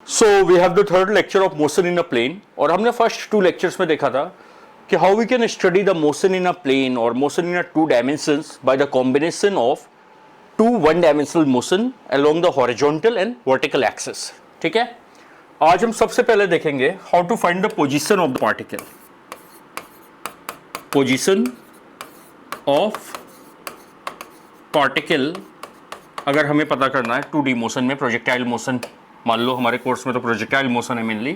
So we have the third lecture of motion in a plane, और हमने first 2 lectures में देखा था कि how we can study the motion in a plane और motion in a 2 dimensions by the combination of 2 1 dimensional motion along the horizontal and vertical axis. ठीक है, आज हम सबसे पहले देखेंगे how to find the position of the particle. Position of particle अगर हमें पता करना है 2D मोशन में, प्रोजेक्टाइल मोशन मान लो, हमारे कोर्स में तो प्रोजेक्टाइल मोशन है मेनली,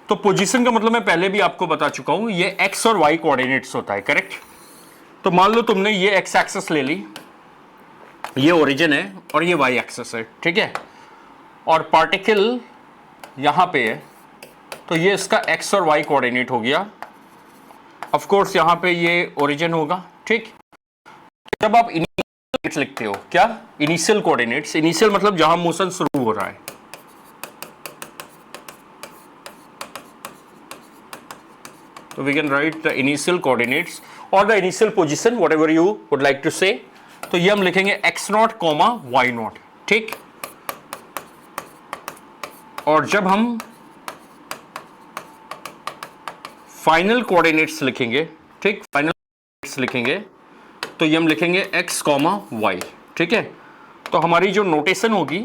तो पोजीशन का मतलब मैं पहले भी आपको बता चुका हूं, ये एक्स और वाई कोऑर्डिनेट्स होता है, करेक्ट। तो मान लो तुमने ये एक्स एक्सिस ले ली, ये ओरिजिन है और ये वाई एक्सिस है, ठीक है, और पार्टिकल यहां पे है, तो ये इसका एक्स और वाई कोऑर्डिनेट हो गया। ऑफ कोर्स यहां पे ये ओरिजिन होगा, ठीक। जब आप इनिशियल लिखते हो, क्या इनिशियल कोऑर्डिनेट्स, इनिशियल मतलब जहां मोशन शुरू हो रहा है, so we can write the initial coordinates or the initial position, whatever you would like to say। तो ये हम लिखेंगे x not comma y not, ठीक। और जब हम फाइनल कोऑर्डिनेट्स लिखेंगे, ठीक, फाइनल कोऑर्डिनेट्स लिखेंगे तो ये हम लिखेंगे x कॉमा y, ठीक है। तो हमारी जो नोटेशन होगी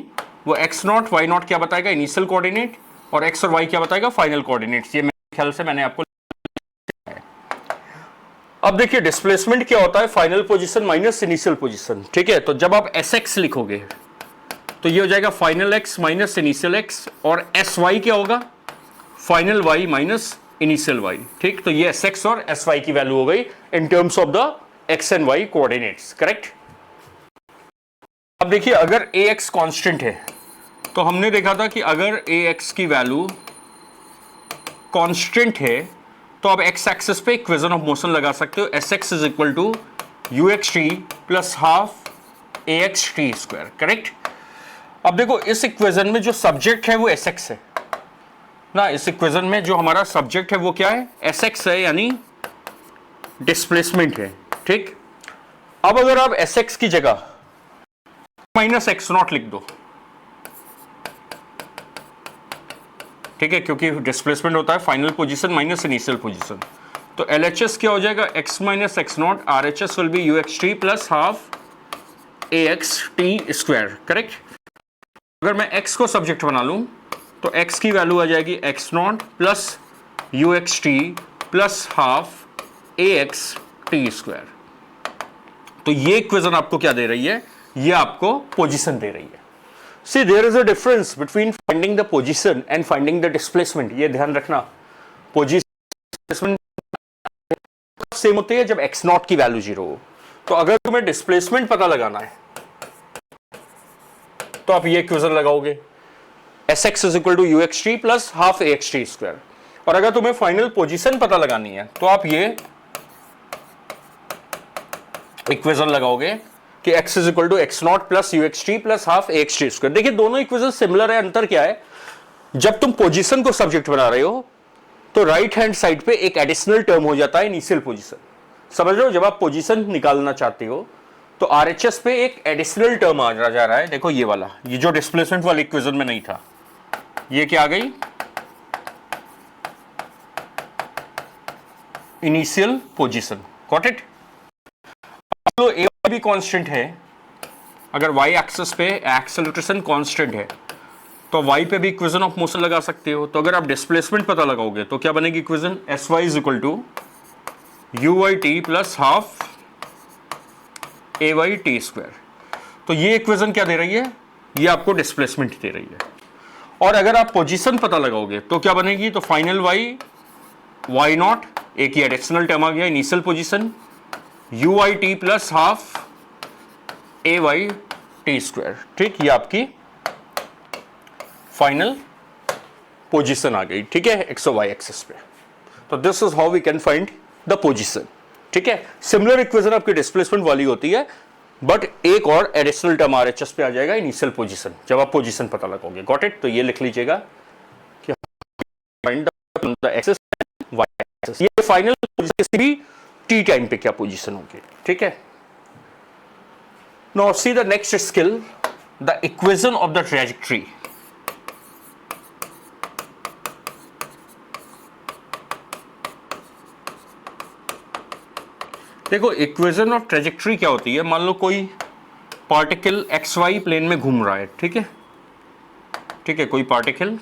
वो x नॉट y नॉट क्या बताएगा, इनिशियल कोऑर्डिनेट, और x और y क्या बताएगा, फाइनल कोऑर्डिनेट्स। ये मेरे ख्याल से मैंने आपको, अब देखिए डिस्प्लेसमेंट क्या होता है, final position minus initial position, ठीक है। तो जब आप एस एक्स लिखोगे तो ये हो जाएगा final X minus initial X, और एस वाई क्या होगा, final Y minus initial Y, ठीक। तो ये एस एक्स और एस वाई की वैल्यू हो गई in terms of the X and Y coordinates, correct. अब देखिए अगर ए एक्स कॉन्स्टेंट है, तो हमने देखा था कि अगर ए एक्स की वैल्यू कॉन्स्टेंट है तो आप एक्स एक्सिस पे इक्वेशन ऑफ मोशन लगा सकते हो, S X is equal to U x T plus half A x T square, correct. अब देखो इस इक्वेशन में जो सब्जेक्ट है वो एस एक्स है ना, इस इक्वेशन में जो हमारा सब्जेक्ट है वो क्या है, एस एक्स है, यानी डिस्प्लेसमेंट है, ठीक। अब अगर आप एस एक्स की जगह माइनस एक्स नॉट लिख दो, ठीक है, क्योंकि डिस्प्लेसमेंट होता है final position minus initial position, तो एलएचएस क्या हो जाएगा, x minus x not, RHS will be you x T plus half A x T square, correct. अगर मैं x को सब्जेक्ट बना लूं तो x की वैल्यू आ जाएगी x not plus you x T plus half A x T square. तो ये इक्वेशन आपको क्या दे रही है, ये आपको पोजीशन दे रही है। See, there is a difference between finding the position and finding the displacement। ये ध्यान रखना, पोजीशन सेम होती है जब x नॉट की वैल्यू 0 हो। तो अगर तुम्हें डिस्प्लेसमेंट पता लगाना है तो आप ये इक्वेशन लगाओगे, S X is equal to U x T plus half A x T square, और अगर तुम्हें फाइनल पोजीशन पता लगानी है तो आप ये इक्वेशन लगाओगे कि x is equal to x not plus you x T plus half A x T square. देखिए दोनों इक्वेशन सिमिलर है, अंतर क्या है, जब तुम पोजीशन को सब्जेक्ट बना रहे हो तो राइट हैंड साइड पे एक एडिशनल टर्म हो जाता है इनिशियल पोजीशन, समझ रहे हो। जब आप पोजीशन निकालना चाहते हो तो आरएचएस पे एक एडिशनल टर्म आ जा रहा है, देखो ये वाला, ये जो डिस्प्लेसमेंट वाले इक्वेशन में नहीं था, ये क्या आ गई, इनिशियल पोजीशन, गॉट इट। तो ए भी कांस्टेंट है, अगर y एक्सिस पे एक्सेलरेशन कांस्टेंट है तो y पे भी इक्वेशन ऑफ मोशन लगा सकते हो। तो अगर आप डिस्प्लेसमेंट पता लगाओगे तो क्या बनेगी equation, S Y is equal to U Y T plus half A Y T square. तो ये इक्वेशन क्या दे रही है, ये आपको डिस्प्लेसमेंट दे रही है। और अगर आप पोजीशन पता लगाओगे तो क्या बनेगी, तो फाइनल वाई नॉट, एक ही एडिशनल टर्म आ गया initial position, U I T plus half A Y T square, ठीक। ये आपकी फाइनल पोजीशन आ गई, ठीक है, एक्स और वाई एक्सिस पे। तो this is how we can find the position, ठीक है। सिमिलर इक्वेशन आपकी डिस्प्लेसमेंट वाली होती है, बट एक और एडिशनल टर्म आरएचएस पे आ जाएगा इनिशियल पोजीशन, जब आप पोजीशन पता लगाओगे, गॉट इट। तो ये लिख लीजिएगा कि find the axis Y axis, ये फाइनल पोजीशन भी टी टाइम पे क्या पोजीशन होगी, ठीक है। Now see the next skill, the equation of the trajectory. देखो इक्वेशन ऑफ ट्रेजेक्ट्री क्या होती है, मान लो कोई पार्टिकल एक्स वाई प्लेन में घूम रहा है, ठीक है, ठीक है, कोई पार्टिकल,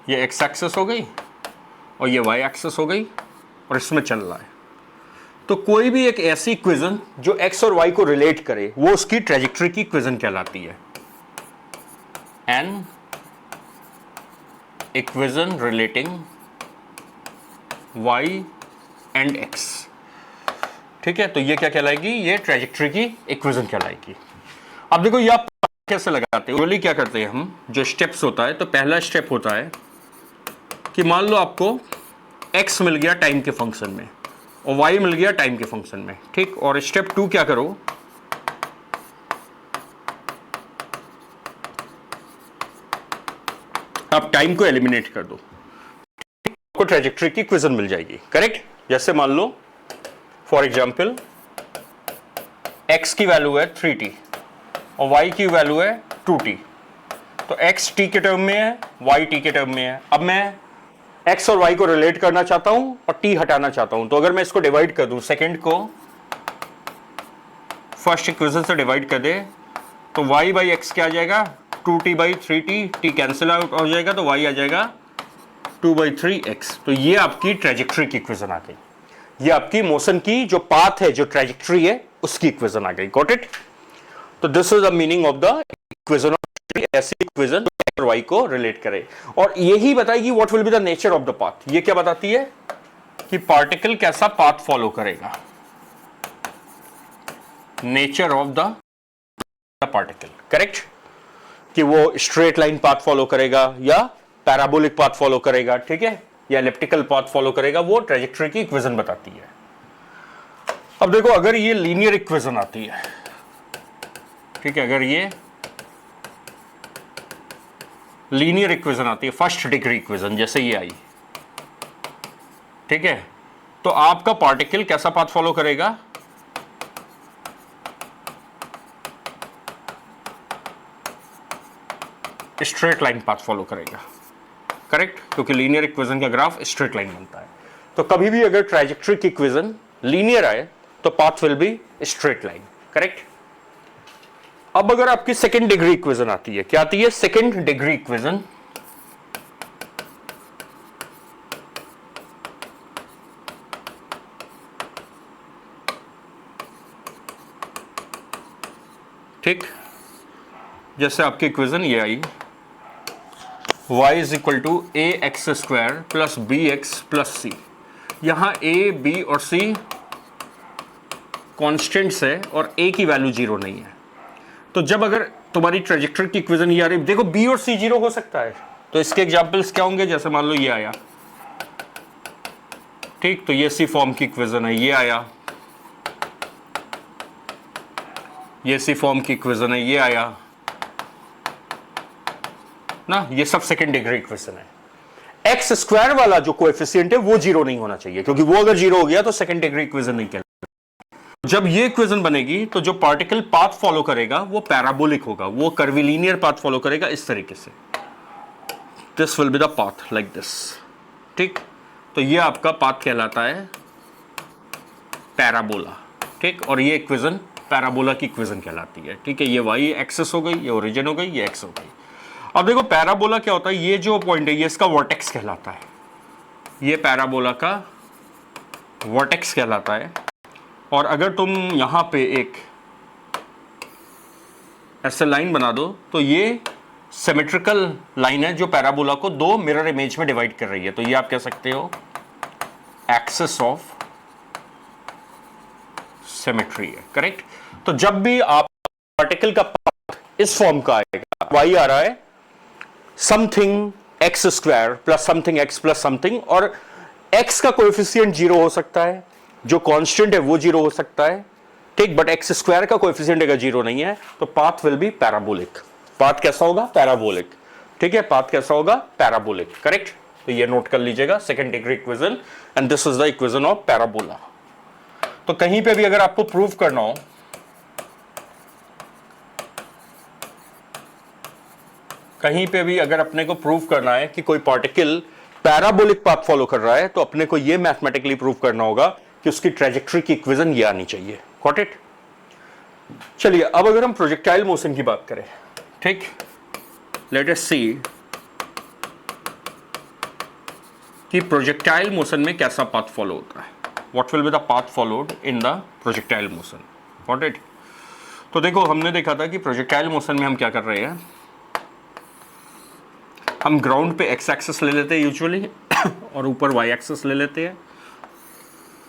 ये एक्स एक्सेस हो गई और ये वाई एक्सेस हो गई और इसमें चल रहा है। तो कोई भी एक ऐसी इक्वेशन जो एक्स और वाई को रिलेट करे वो उसकी ट्रेजेक्ट्री की इक्वेशन कहलाती है। An equation relating Y and X, ठीक है, तो ये क्या कहलाएगी, ये ट्रेजेक्ट्री की इक्वेशन कहलाएगी। अब देखो ये आप कैसे लगाते हैं, क्या करते हैं हम, जो स्टेप्स होता है, तो पहला स्टेप होता है कि मान लो आपको x मिल गया टाइम के फंक्शन में और y मिल गया टाइम के फंक्शन में, ठीक, और स्टेप 2 क्या करो, आप टाइम को एलिमिनेट कर दो, आपको ट्रेजेक्ट्री की इक्वेशन मिल जाएगी, करेक्ट। जैसे मान लो फॉर एग्जांपल x की वैल्यू है 3t और y की वैल्यू है 2t, तो x t के टर्म में है, y t के टर्म में है। अब मैं x और y को रिलेट करना चाहता हूं और t हटाना चाहता हूं, तो अगर मैं इसको डिवाइड कर दूं, सेकंड को फर्स्ट इक्वेशन से डिवाइड कर दे, तो y बाई एक्स क्या आ जाएगा, 2t by 3t, t cancel out हो जाएगा तो y आ जाएगा 2 बाई 3x। तो ये आपकी ट्रेजेक्ट्री की इक्वेशन आ गई, ये आपकी मोशन की जो पाथ है, जो ट्रेजेक्ट्री है, उसकी इक्वेशन आ गई, गॉट इट। तो this is the meaning of the equation of, ऐसी इक्वेशन और y को रिलेट करे और यही बताएगी what will be the nature of the path. ये क्या बताती है कि पार्टिकल कैसा पाथ फॉलो करेगा, nature of the particle, correct, कि वो स्ट्रेट लाइन पाथ फॉलो करेगा या पैराबोलिक पाथ फॉलो करेगा, ठीक है, या एलिप्टिकल पाथ फॉलो करेगा, वो ट्रेजेक्ट्री की इक्वेशन बताती है। अब देखो अगर ये लीनियर इक्वेशन आती है, ठीक है, अगर ये लीनियर इक्वेशन आती है, फर्स्ट डिग्री इक्वेशन, जैसे ये आई, ठीक है, तो आपका पार्टिकल कैसा पाथ फॉलो करेगा, स्ट्रेट लाइन पाथ फॉलो करेगा, करेक्ट, क्योंकि लीनियर इक्वेशन का ग्राफ स्ट्रेट लाइन बनता है। तो कभी भी अगर ट्रेजेक्ट्री की इक्वेशन लीनियर आए तो path will be straight line, correct. अब अगर आपकी सेकेंड डिग्री इक्वेशन आती है, क्या आती है, सेकेंड डिग्री इक्वेशन, ठीक, जैसे आपकी इक्वेशन ये आई, y is equal to a x square plus b x plus c, यहां a b और c कॉन्स्टेंट्स है और a की वैल्यू 0 नहीं है। तो जब अगर तुम्हारी ट्रेजेक्ट्री की इक्वेशन ये आ रही, देखो b और c 0 हो सकता है, तो इसके एग्जांपल्स क्या होंगे, जैसे मान लो ये आया, ठीक, तो ये सी फॉर्म की इक्वेशन है, ये आया, ये सी फॉर्म की इक्वेशन है, ये आया ना, ये सब सेकेंड डिग्री इक्वेशन है। एक्स स्क्वायर वाला जो कोएफिशिएंट है वो 0 नहीं होना चाहिए, क्योंकि वो अगर 0 हो गया तो सेकेंड डिग्री इक्वेशन नहीं कहलाएगी। जब ये इक्वेशन बनेगी तो जो पार्टिकल पाथ फॉलो करेगा वो पैराबोलिक होगा, वो कर्विलीनियर पाथ फॉलो करेगा इस तरीके से, this will be the path like this, ठीक, तो ये आपका पाथ कहलाता है पैराबोला, ठीक, और ये इक्वेशन पैराबोला की इक्वेशन कहलाती है, ठीक है। ये वाई एक्सेस हो गई, ये ओरिजिन हो गई, ये एक्स हो गई। अब देखो पैराबोला क्या होता है, ये जो पॉइंट है ये इसका वर्टेक्स कहलाता है, ये पैराबोला का वर्टेक्स कहलाता है। और अगर तुम यहां पे एक ऐसे लाइन बना दो तो ये सिमेट्रिकल लाइन है जो पैराबोला को दो मिरर इमेज में डिवाइड कर रही है, तो ये आप कह सकते हो एक्सिस ऑफ सिमेट्री है, करेक्ट। तो जब भी आप पार्टिकल का पाथ इस फॉर्म का आएगा, वाई आ रहा है something x square plus something x plus something, और एक्स का कोएफिशिएंट 0 हो सकता है, जो कांस्टेंट है वो 0 हो सकता है, ठीक, बट एक्स स्क्वायर का कोएफिशिएंट अगर 0 नहीं है तो path will be parabolic. Path कैसा होगा, पैराबोलिक, ठीक है, पाथ कैसा होगा, पैराबोलिक, करेक्ट। तो ये नोट कर लीजिएगा, second degree equation, and this is the equation of parabola. तो कहीं पे भी अगर आपको प्रूव करना हो, कहीं पे भी अगर अपने को प्रूव करना है कि कोई पार्टिकल पैराबोलिक पाथ फॉलो कर रहा है तो अपने को ये मैथमेटिकली प्रूव करना होगा कि उसकी ट्रेजेक्टरी की इक्वेशन ये आनी चाहिए। Got it? चलिए अब अगर हम प्रोजेक्टाइल मोशन की बात करें, ठीक, लेट अस सी कि प्रोजेक्टाइल मोशन में कैसा पाथ फॉलो होता है। What will be the path followed in the projectile motion. Got it? तो देखो हमने देखा था कि प्रोजेक्टाइल मोशन में हम क्या कर रहे हैं, हम ग्राउंड पे एक्स एक्सिस ले लेते हैं यूजुअली और ऊपर वाई एक्सिस ले लेते हैं,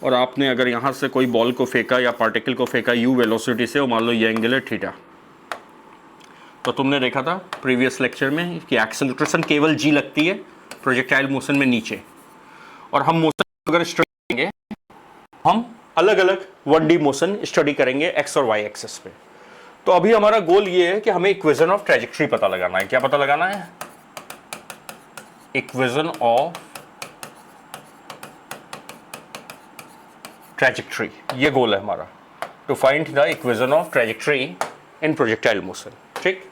और आपने अगर यहाँ से कोई बॉल को फेंका या पार्टिकल को फेंका यू वेलोसिटी से, और मान लो ये एंगल है थीटा, तो तुमने देखा था प्रीवियस लेक्चर में कि एक्सेलरेशन केवल जी लगती है प्रोजेक्टाइल मोशन में नीचे, और हम मोशन अगर स्टडी करेंगे हम अलग अलग 1D मोशन स्टडी करेंगे एक्स और वाई एक्सिस पे। तो अभी हमारा गोल ये है कि हमें इक्वेशन ऑफ ट्रेजेक्टरी पता लगाना है। क्या पता लगाना है? इक्वेशन ऑफ ट्रेजेक्टरी, ये गोल है हमारा, to find the equation of trajectory in projectile motion. ठीक,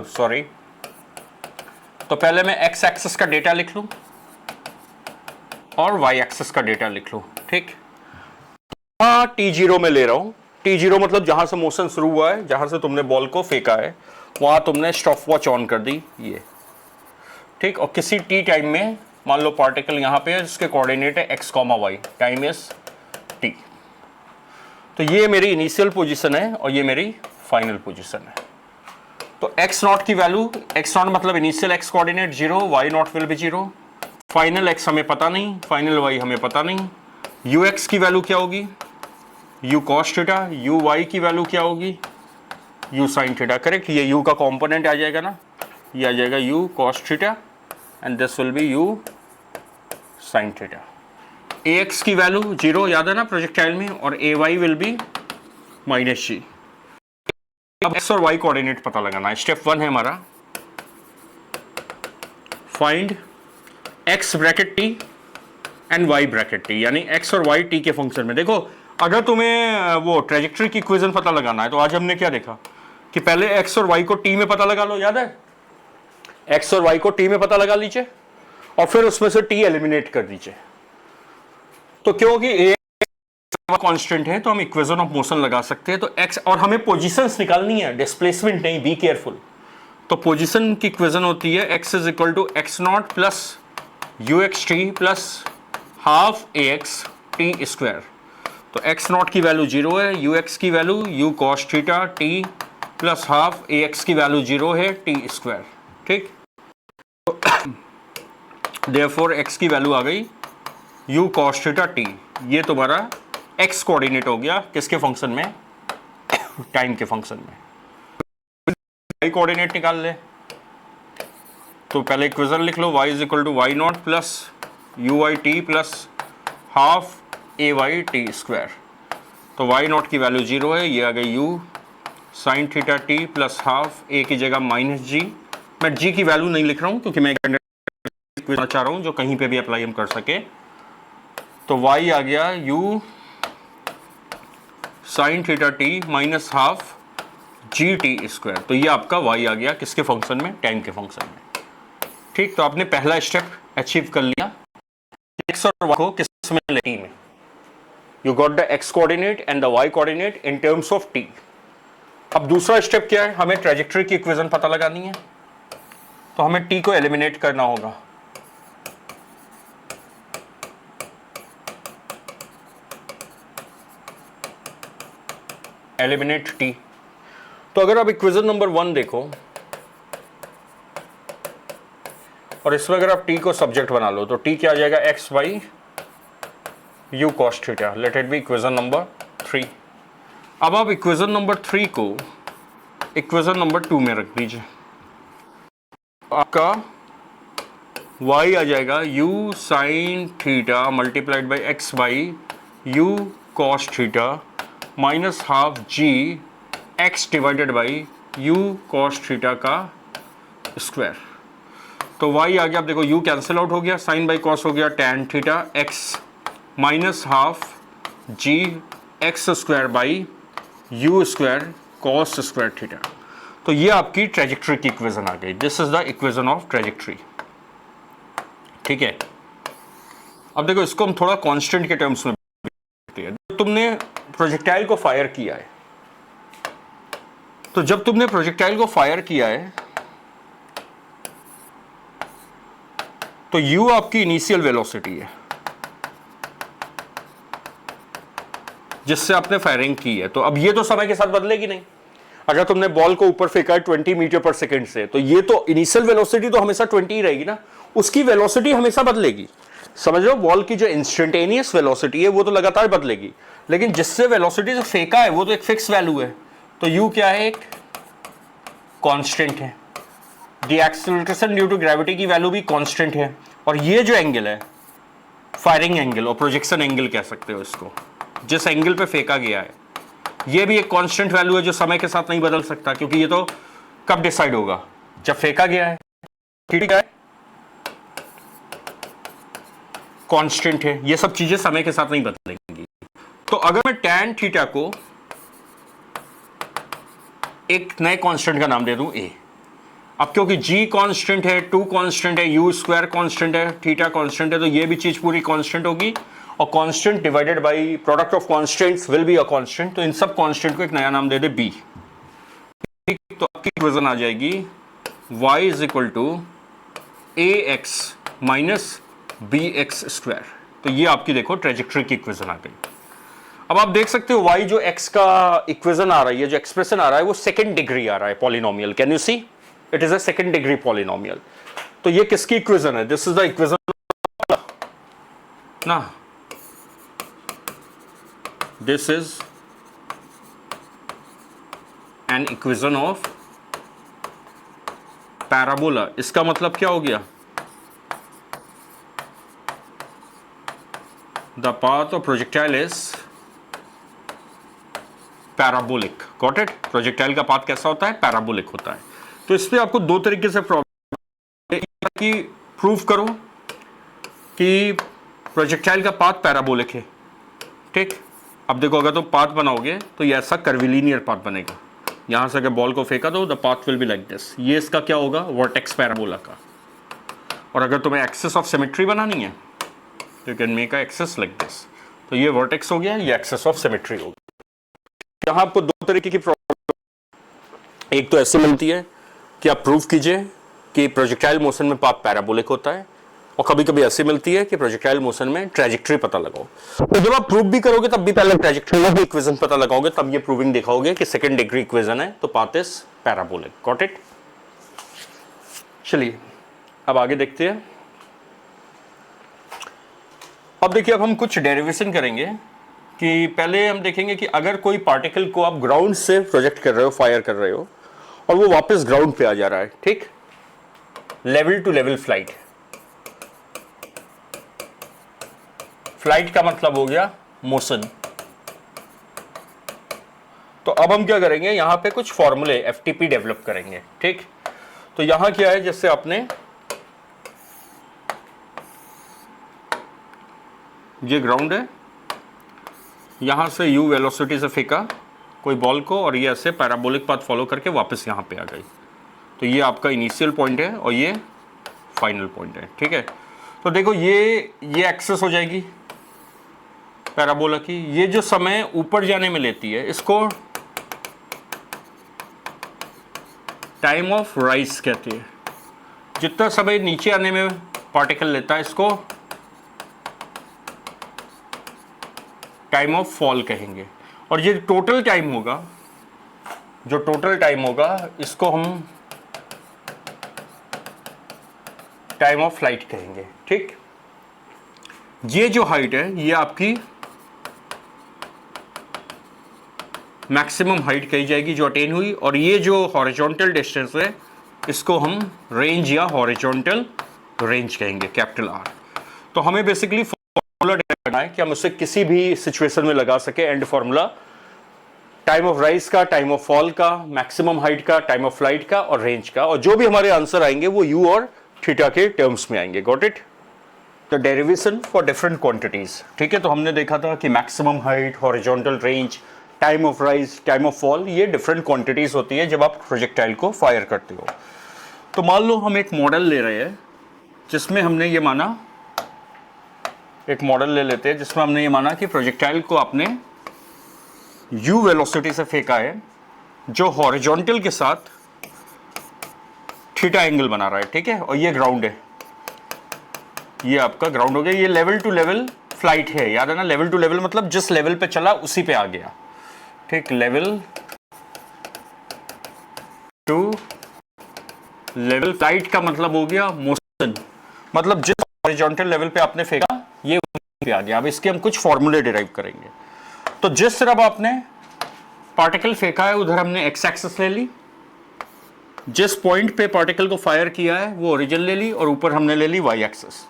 सॉरी। तो पहले मैं एक्स एक्सिस का डेटा लिख लूं और वाई एक्सिस का डेटा लिख लूं। ठीक, T0 में ले रहा हूं। T0 मतलब जहां से मोशन शुरू हुआ है, जहां से तुमने बॉल को फेंका है, वहां तुमने स्टॉप वॉच ऑन कर दी ये। ठीक, और किसी टी टाइम में मान लो पार्टिकल यहां पे है जिसके कोऑर्डिनेट है x comma y, time is t. तो ये मेरी इनिशियल पोजीशन है और ये मेरी फाइनल पोजीशन है। तो एक्स नॉट की वैल्यू, एक्स नॉट मतलब initial x coordinate 0, y naught will be 0, final x हमें पता नहीं, फाइनल वाई हमें पता नहीं। यू एक्स की वैल्यू क्या होगी? U cos theta. U y की वैल्यू क्या होगी? U sine theta. करेक्ट, ये यू का कॉम्पोनेंट आ जाएगा ना, ये आ जाएगा u cos theta and this will be u sine theta. A x की वैल्यू 0 याद है ना प्रोजेक्टाइल में, और a y will be minus g. अब एक्स और वाई कोऑर्डिनेट पता लगाना है। स्टेप 1 है हमारा find x bracket t and y bracket t, यानी एक्स और वाई टी के फंक्शन में। देखो अगर तुम्हें वो ट्रेजेक्टरी की इक्वेशन पता लगाना है तो आज हमने क्या देखा कि पहले एक्स और वाई को टी में पता लगा लो, याद है? एक्स और वाई को टी में पता लगा लीजिए और फिर उसमें से टी एलिमिनेट कर दीजिए। तो क्योंकि ए कांस्टेंट है तो हम इक्वेशन ऑफ मोशन लगा सकते हैं। तो एक्स, और हमें पोजीशंस निकालनी है, डिस्प्लेसमेंट नहीं, बी केयरफुल। तो पोजीशन की इक्वेशन होती है x is equal to x not plus you x T plus half A x T square. तो एक्स नॉट की वैल्यू 0 है, यू एक्स की value u cos theta t plus half ए x की value 0 है t square. ठीक, therefore x की value आ गई यू कॉस थीटा टी। ये तुम्हारा एक्स कोऑर्डिनेट हो गया किसके फंक्शन में? टाइम के फंक्शन में। वाई कोऑर्डिनेट निकाल ले, तो पहले इक्वेशन लिख लो, y is equal to y naught plus u Y T plus half A Y T square. तो वाई नॉट की वैल्यू 0 है, ये आ गई u sine theta t plus half a की जगह माइनस जी। मैं जी की वैल्यू नहीं लिख रहा हूँ क्योंकि मैं इक्वेशन चाह रहा हूँ जो कहीं पे भी अप्लाई हम कर सके। तो y आ गया u sine theta T minus half जी टी स्क्वायर। तो ये आपका y आ गया किसके फंक्शन में? टाइम के फंक्शन में। ठीक, तो आपने पहला स्टेप अचीव कर लिया, x और y को किस में ले, t में। You got the x coordinate and the y coordinate in terms of t। अब दूसरा स्टेप क्या है? हमें ट्रेजेक्टरी की इक्वेशन पता लगानी है, तो हमें t को एलिमिनेट करना होगा। Eliminate t। तो अगर आप इक्वेशन नंबर 1 देखो और इसमें अगर आप t को सब्जेक्ट बना लो तो t क्या आ जाएगा? X by u cos theta. Let it be equation number 3। अब आप इक्वेशन नंबर 3 को इक्वेशन नंबर 2 में रख दीजिए। आपका y आ जाएगा u sine theta multiplied by x by u cos theta minus half g x divided by u cos theta का स्क्वायर। तो y आ गया, आप देखो u कैंसिल आउट हो गया, साइन बाई कॉस हो गया tan theta x minus half g x square by u square cos square theta. तो ये आपकी ट्रेजेक्टरी की इक्वेशन आ गई। This is the equation of trajectory. ठीक है। अब देखो इसको हम थोड़ा कांस्टेंट के टर्म्स में देखते हैं। तुमने प्रोजेक्टाइल को फायर किया है, तो जब तुमने प्रोजेक्टाइल को फायर किया है तो u आपकी इनिशियल वेलोसिटी है जिससे आपने फायरिंग की है। तो अब ये तो समय के साथ बदलेगी नहीं। अगर तुमने बॉल को ऊपर फेंका है 20 मीटर पर सेकंड से, तो ये तो इनिशियल वेलोसिटी तो हमेशा 20 ही रहेगी ना, उसकी वेलोसिटी हमेशा बदलेगी। समझ लो, बॉल की जो इंस्टेंटेनियस वेलोसिटी है वो तो लगातार बदलेगी, लेकिन जिससे वेलोसिटी से फेंका है वो तो एक फिक्स वैल्यू है। तो u क्या है? एक कांस्टेंट है। The acceleration due to gravity की वैल्यू भी कांस्टेंट है। और ये जो एंगल है, फायरिंग एंगल और प्रोजेक्शन एंगल कह सकते हो इसको, जिस एंगल पे फेंका गया है, ये भी एक कांस्टेंट वैल्यू है जो समय के साथ नहीं बदल सकता, क्योंकि ये तो कब डिसाइड होगा? जब फेंका गया है। ठीक है, कांस्टेंट है। ये सब चीजें समय के साथ नहीं बदलेंगी। तो अगर मैं tan थीटा को एक नए कांस्टेंट का नाम दे दूं a, अब क्योंकि g कांस्टेंट है, 2 कांस्टेंट है, u स्क्वायर कांस्टेंट है, थीटा कांस्टेंट है, तो ये भी चीज पूरी कांस्टेंट होगी। और constant divided by product of constants will be a constant. तो इन सब कांस्टेंट को एक नया नाम दे दे b। ठीक, तो आपकी इक्वेशन आ जाएगी y is equal to ax minus bx square. तो ये आपकी देखो ट्रेजेक्टरी की इक्वेशन आ गई। अब आप देख सकते हो y जो x का इक्वेशन आ रही है, जो एक्सप्रेशन आ रहा है, वो सेकंड डिग्री आ रहा है polynomial. Can you see? It is a second degree polynomial. तो ये किसकी इक्वेशन है? दिस इज द इक्वेशन ना, this is an equation of parabola. इसका मतलब क्या हो गया? The path of projectile is parabolic. Got it? Projectile का पाथ कैसा होता है? पैराबोलिक होता है। तो इस पे आपको दो तरीके से प्रॉब्लम की प्रूफ करो कि प्रोजेक्टाइल का पाथ पैराबोलिक है। ठीक, अब देखो, अगर तुम पाथ बनाओगे तो ये ऐसा कर्विलीनियर पाथ बनेगा। यहां से अगर बॉल को फेंका तो the path will be like this. ये इसका क्या होगा? वर्टेक्स पैराबोला का। और अगर तुम्हें एक्सेस ऑफ सिमेट्री बनानी है तो you can make a axis like this. तो ये वर्टेक्स हो गया, ये एक्सेस ऑफ सिमेट्री हो गया। यहां आपको दो तरीके की प्रॉब्लम, एक तो ऐसे मिलती है कि आप प्रूव कीजिए कि प्रोजेक्टाइल मोशन में पाथ पैराबोलिक होता है, और कभी कभी ऐसी मिलती है कि प्रोजेक्टाइल मोशन में ट्रेजेक्टरी पता लगाओ। तो जब आप प्रूव भी करोगे तब भी पहले ट्रेजेक्टरी में इक्वेशन पता लगाओगे, तब ये प्रूविंग दिखाओगे कि सेकंड डिग्री इक्वेशन है, तो path is parabolic. Got it? चलिए अब आगे देखते हैं। अब देखिए, अब हम कुछ डेरिवेशन करेंगे कि पहले हम देखेंगे कि अगर कोई पार्टिकल को आप ग्राउंड से प्रोजेक्ट कर रहे हो, फायर कर रहे हो, और वो वापस ग्राउंड पे आ जा रहा है। ठीक, level to level flight. Flight का मतलब हो गया मोशन। तो अब हम क्या करेंगे, यहां पे कुछ फॉर्मूले एफटीपी डेवलप करेंगे। ठीक, तो यहां क्या है, जैसे आपने ये ग्राउंड है, यहां से u वेलोसिटी से फेंका कोई बॉल को, और ये ऐसे पैराबोलिक पाथ फॉलो करके वापस यहां पे आ गई। तो ये आपका इनिशियल पॉइंट है और ये फाइनल पॉइंट है। ठीक है, तो देखो ये एक्सेस हो जाएगी पैराबोला की। ये जो समय ऊपर जाने में लेती है, इसको टाइम ऑफ राइज कहती है। जितना समय नीचे आने में पार्टिकल लेता है, इसको टाइम ऑफ फॉल कहेंगे। और ये टोटल टाइम होगा, जो टोटल टाइम होगा, इसको हम टाइम ऑफ फ्लाइट कहेंगे। ठीक, ये जो हाइट है ये आपकी मैक्सिमम हाइट कही जाएगी जो अटेन हुई, और ये जो हॉरिजॉन्टल डिस्टेंस है इसको हम रेंज या हॉरिजॉन्टल रेंज कहेंगे, कैपिटल R। तो हमें बेसिकली फॉर्मूला करना है कि हम उसे किसी भी सिचुएशन में लगा सके। And formula time of rise का, टाइम ऑफ फॉल का, मैक्सिमम हाइट का, टाइम ऑफ फ्लाइट का और रेंज का, और जो भी हमारे आंसर आएंगे वो u और थीटा के टर्म्स में आएंगे। Got it? The derivation for different quantities. ठीक है, तो हमने देखा था कि maximum height, horizontal range, time of rise, time of fall, ये डिफरेंट क्वांटिटीज होती है जब आप प्रोजेक्टाइल को फायर करते हो। तो मान लो हम एक मॉडल ले रहे हैं जिसमें हमने ये माना, एक मॉडल ले लेते हैं जिसमें हमने ये माना कि प्रोजेक्टाइल को आपने u वेलोसिटी से फेंका है जो हॉरिजॉन्टल के साथ थीटा एंगल बना रहा है, ठीक है, और ये ग्राउंड है, ये आपका ग्राउंड हो गया। ये लेवल टू लेवल फ्लाइट है, याद है ना, लेवल टू लेवल मतलब जिस लेवल पे चला उसी पे आ गया, ठीक, लेवल टू लेवल। फ्लाइट का मतलब हो गया मोशन, मतलब जिस हॉरिजॉन्टल लेवल पे आपने फेंका ये पे आ गया। अब इसके हम कुछ फॉर्मूले डिराइव करेंगे। तो जिस तरफ आपने पार्टिकल फेंका है उधर हमने एक्स एक्सिस ले ली, जिस पॉइंट पे पार्टिकल को फायर किया है वो ओरिजिन ले ली, और ऊपर हमने ले ली वाई एक्सिस।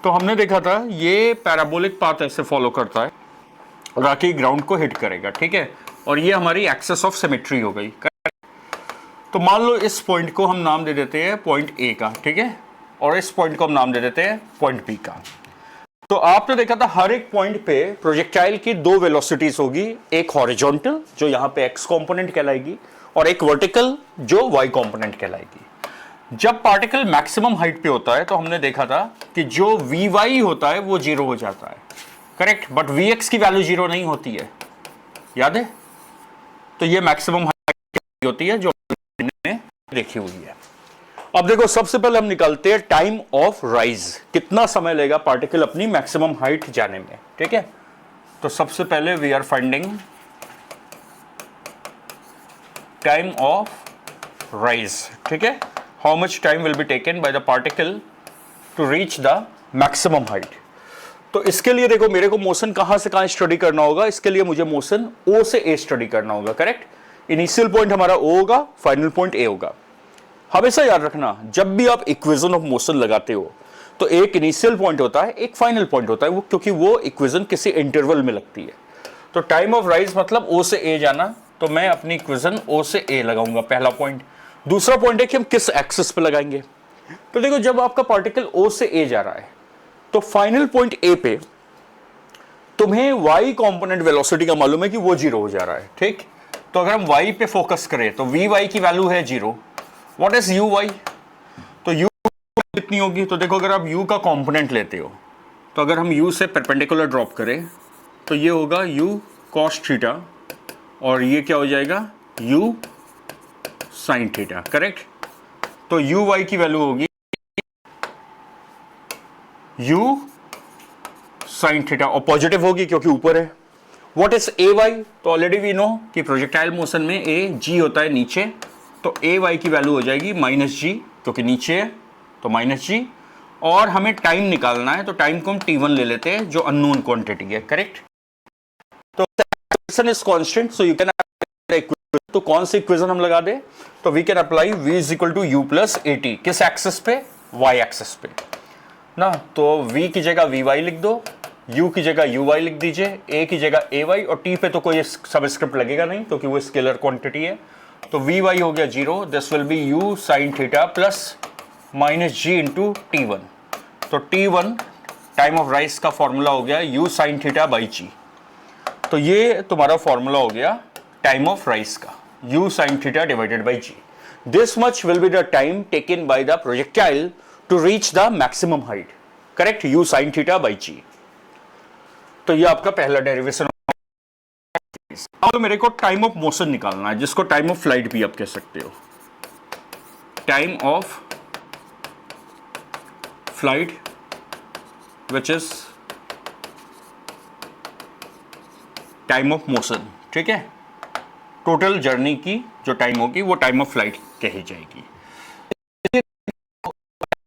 तो हमने देखा था ये पैराबोलिक पाथ ऐसे फॉलो करता है और आके ग्राउंड को हिट करेगा, ठीक है, और ये हमारी एक्सेस ऑफ सिमेट्री हो गई। तो मान लो इस पॉइंट को हम नाम दे देते हैं पॉइंट ए का, ठीक है, और इस पॉइंट को हम नाम दे देते हैं पॉइंट बी का। तो आपने देखा था हर एक पॉइंट पे प्रोजेक्टाइल की दो वेलोसिटीज होगी, एक हॉरिजॉन्टल जो यहां पे एक्स कंपोनेंट कहलाएगी और एक वर्टिकल जो वाई कंपोनेंट कहलाएगी। जब पार्टिकल मैक्सिमम हाइट पे होता है तो हमने देखा था कि जो वी वाई होता है वो जीरो हो जाता है, करेक्ट, बट वी एक्स की वैल्यू जीरो नहीं होती है, याद है। तो ये मैक्सिमम हाइट होती है जो ने देखी हुई है। अब देखो सबसे पहले हम निकालते हैं टाइम ऑफ राइज, कितना समय लेगा पार्टिकल अपनी मैक्सिमम हाइट जाने में, ठीक है। तो सबसे पहले we are finding time of rise, ठीक है, how much time will be taken by the particle to reach the maximum height. तो इसके लिए देखो मेरे को मोशन कहां से कहां स्टडी करना होगा, इसके लिए मुझे मोशन ओ से ए स्टडी करना होगा, करेक्ट। इनिशियल पॉइंट हमारा ओ होगा, फाइनल पॉइंट ए होगा। हमेशा याद रखना जब भी आप इक्वेशन ऑफ मोशन लगाते हो तो एक इनिशियल पॉइंट होता है, एक फाइनल पॉइंट होता है, वो क्योंकि वो इक्वेशन किसी इंटरवल में लगती है। तो टाइम ऑफ राइज मतलब ओ से ए जाना, तो मैं अपनी इक्वेशन ओ से ए लगाऊंगा, पहला पॉइंट। दूसरा पॉइंट है कि हम किस एक्सिस पे लगाएंगे। तो देखो जब आपका पार्टिकल ओ से ए जा रहा है तो फाइनल पॉइंट ए पे तुम्हें वाई कंपोनेंट वेलोसिटी का मालूम है कि वो जीरो हो जा रहा है, ठीक। तो अगर हम वाई पे फोकस करें तो वी वाई की वैल्यू है zero. What is u y? तो यू कितनी होगी? तो देखो अगर आप यू का कंपोनेंट लेते हो तो अगर हम यू से परपेंडिकुलर ड्रॉप करें तो ये होगा यू कॉस थीटा और ये क्या हो जाएगा यू साइन थीटा, करेक्ट। तो यू वाई की वैल्यू होगी यू साइन थीटा और पॉजिटिव होगी क्योंकि ऊपर है। What is a y? तो ऑलरेडी वी नो कि प्रोजेक्टाइल मोशन में ए जी होता है नीचे, तो ए वाई की वैल्यू हो जाएगी माइनस जी क्योंकि नीचे है तो माइनस जी। और हमें टाइम निकालना है तो टाइम को हम t1 ले लेते हैं जो अननोन क्वांटिटी है, करेक्ट। तो equation is constant so you can, तो कौन सी इक्वेशन हम लगा दे तो we can apply v is equal to u plus a t, किस एक्सिस पे? y एक्सिस पे ना। तो v की जगह vy लिख दो, u की जगह uy लिख दीजिए, a की जगह ay और t पे तो कोई सबस्क्रिप्ट लगेगा नहीं क्योंकि वो स्केलर क्वांटिटी है। तो vy हो गया zero, this will be u sine theta plus minus g into t1। तो t1 टाइम ऑफ राइज का फॉर्मूला हो गया u sine theta by g. तो ये तुम्हारा फॉर्मूला हो गया टाइम ऑफ राइज का, u sine theta divided by g. This much will be the time taken by the projectile to reach the maximum height, correct, u sine theta by g. तो ये आपका पहला derivation. अब तो मेरे को time of motion निकालना है जिसको टाइम ऑफ फ्लाइट भी आप कह सकते हो। Time of flight which is time of motion, ठीक है। टोटल जर्नी की जो टाइम होगी वो टाइम ऑफ फ्लाइट कही जाएगी।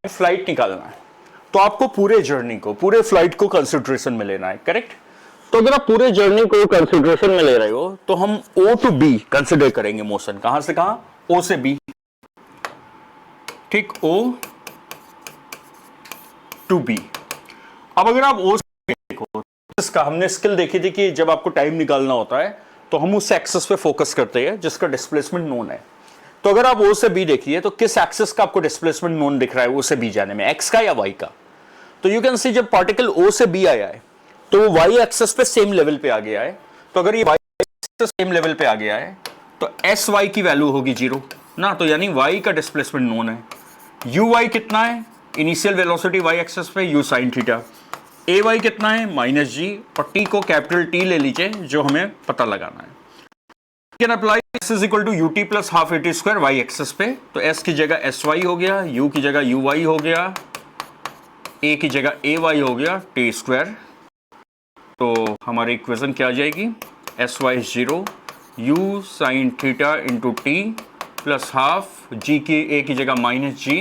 फ्लाइट निकालना है तो आपको पूरे जर्नी को, पूरे फ्लाइट को कंसिडरेशन में लेना है, करेक्ट। तो अगर आप पूरे जर्नी को कंसिडरेशन में ले रहे हो तो हम O टू B कंसिडर करेंगे मोशन। कहां से कहां? O से B, ठीक, O टू B। अब अगर आप O से देखो, इसका हमने स्किल देखी थी कि जब आपको टाइम निकालना होता है तो हम उस एक्सिस पे फोकस करते हैं जिसका डिस्प्लेसमेंट नोन है। तो अगर आप O से B देखिए तो किस एक्सिस का आपको डिस्प्लेसमेंट नोन दिख रहा है O से B जाने में, X का या Y का? तो यू कैन सी जब पार्टिकल O से B आया है तो वो Y एक्सिस पे सेम लेवल पे आ गया है। तो अगर ये Y एक्सिस सेम लेवल पे आ गया है तो SY की वैल्यू होगी जीरो ना, तो यानी Y का डिस्प्लेसमेंट नोन है। UY कितना है? इनिशियल वेलोसिटी वाई एक्सेस पे u sine theta, a y कितना है माइनस जी, और टी को कैपिटल टी ले लीजिए जो हमें पता लगाना है। Can apply s is equal to u t plus half a t square y axis पे, तो एस की जगह एस वाई हो गया, यू की जगह यू वाई हो गया, ए की जगह ए वाई हो गया टी स्क्वायर। तो हमारी इक्वेशन क्या आ जाएगी, s Y is 0, u sine theta into t plus half g की ए की जगह minus g